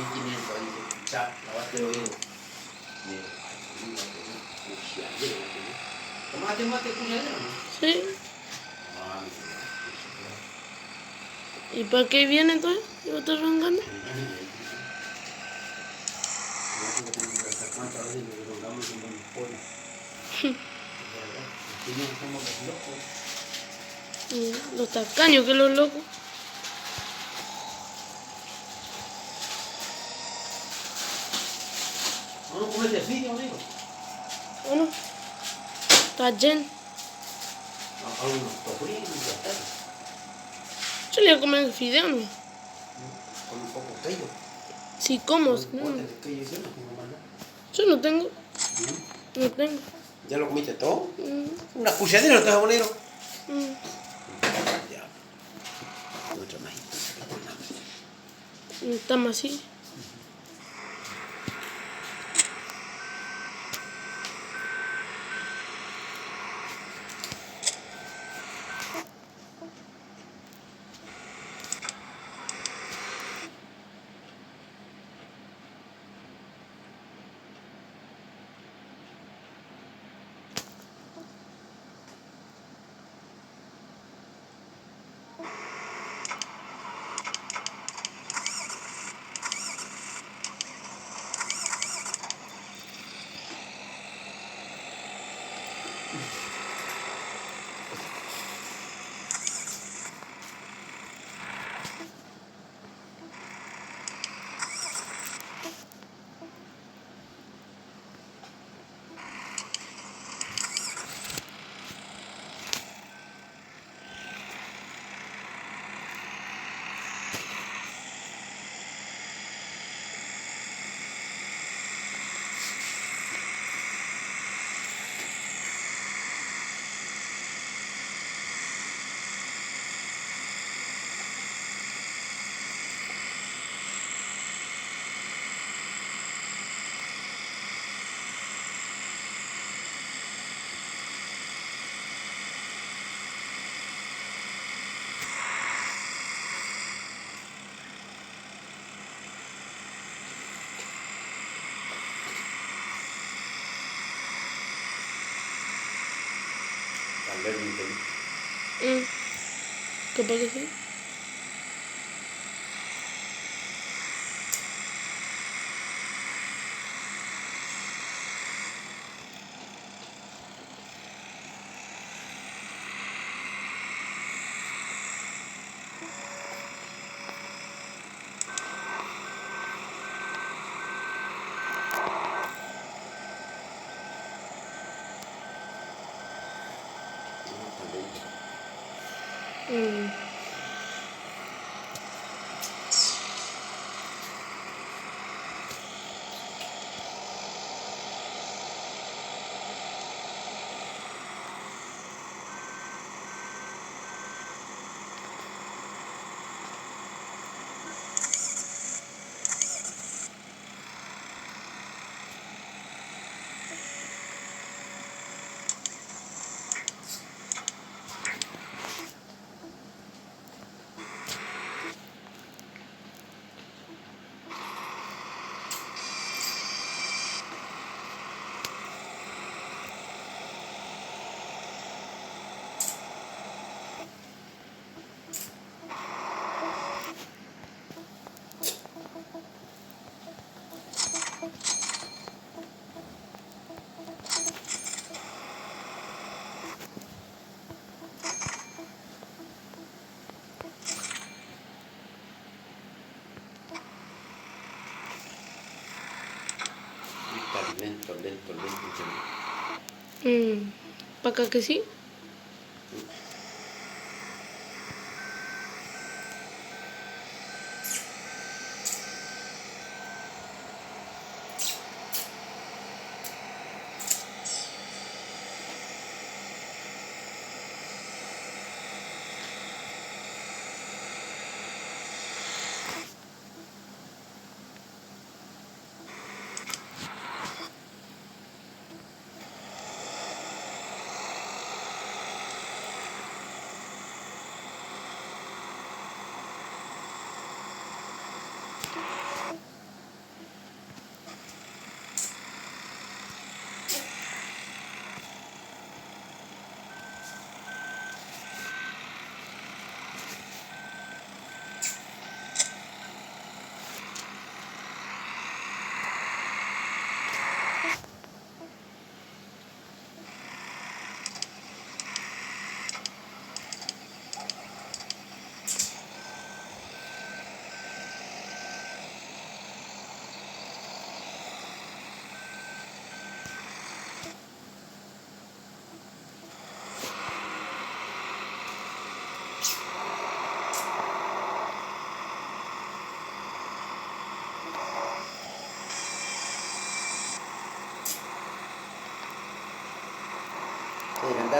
1500 ahí se escucha, lavaste el oído. ¿Tomaste mate cuñadero, no? Sí. ¿Y para qué viene entonces? ¿Y vos estás rongando? ¿Cuántas veces nos rongamos en un pollo? Somos los locos. Los tacaños que los locos. ¿No comes de fideo, amigo? Bueno, está lleno. A unos tofríos y ya está. Yo le voy a comer fideo, ¿no? Con un poco de queso. Sí, como. Con un pote de queso, yo no tengo más nada. Yo no tengo. No tengo. ¿Ya lo comiste todo? Una cuchadera no te vas a poner. Ya. Otra más. Está más así. Tal vez no entendí. Capaz que sí. Lento. ¿Para acá que sí?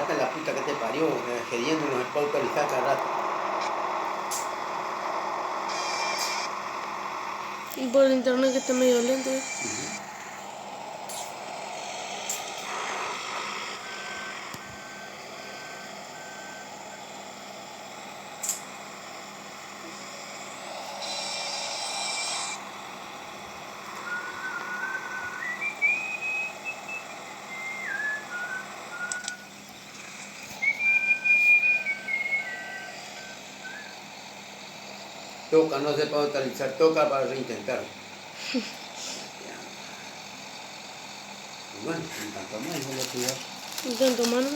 quedarte en la puta que te parió, gediéndonos el pauta y cada rato. Y por el internet que está medio lento. Toca, no se puede utilizar, toca para reintentar. Y bueno, en tanto más, hijo de cuidado. Intento mano.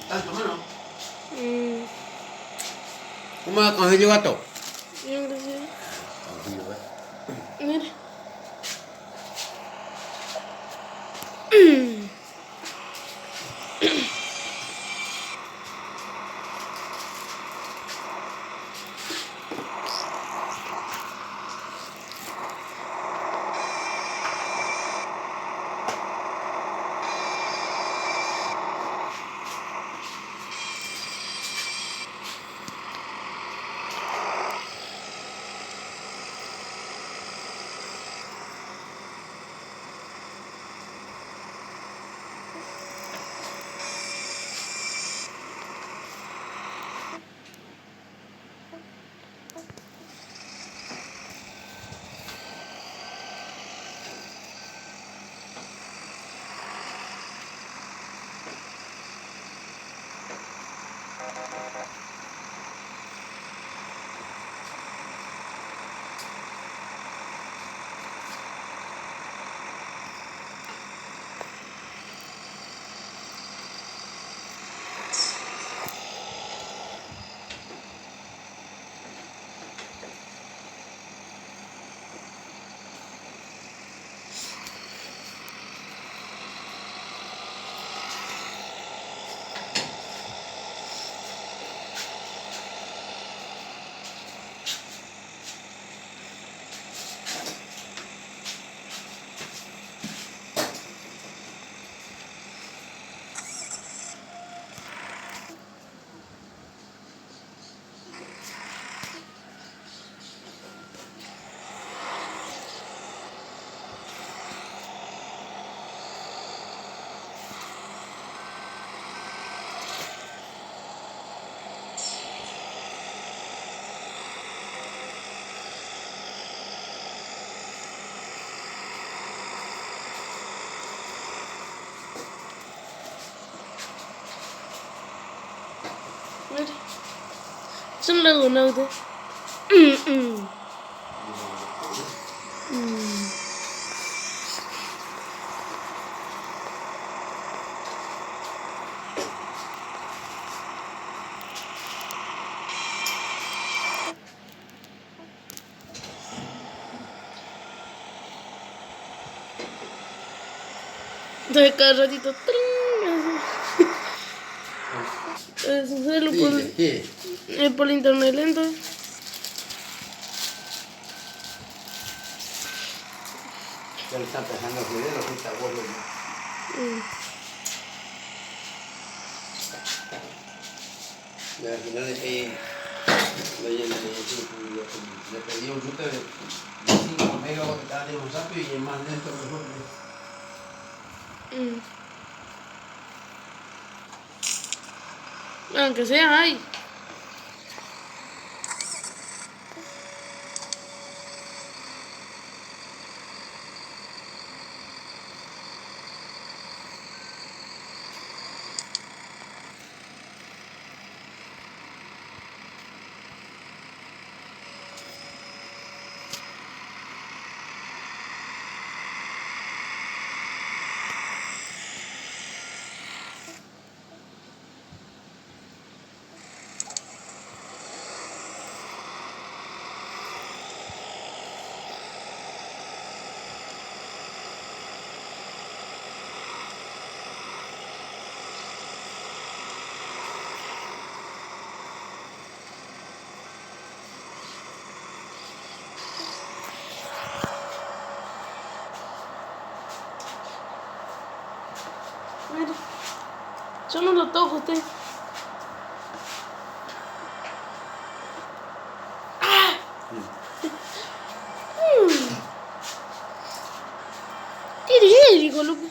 Tanto, mano. Mm, ¿Cómo va a conseguir gato? bien, gracias. Tranquilo, Mire. Mire. Es un lagunauta. Entonces cada ratito, ¡tring! Eso ¿Qué? es por internet lento. Ya le están pasando los videos, que está gordo. Y al final le pedí un router de 5 megawatts que estaba de más rápido y es más lento mejor. Aunque sea, ay. Mira, yo no lo toco usted. ¡Ah! ¿Qué digo, loco?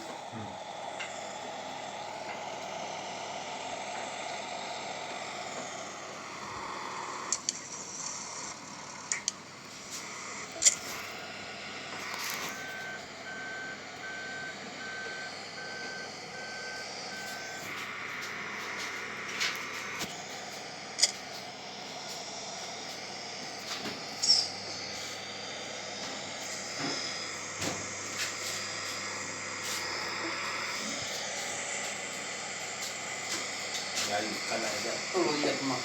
Todos los días más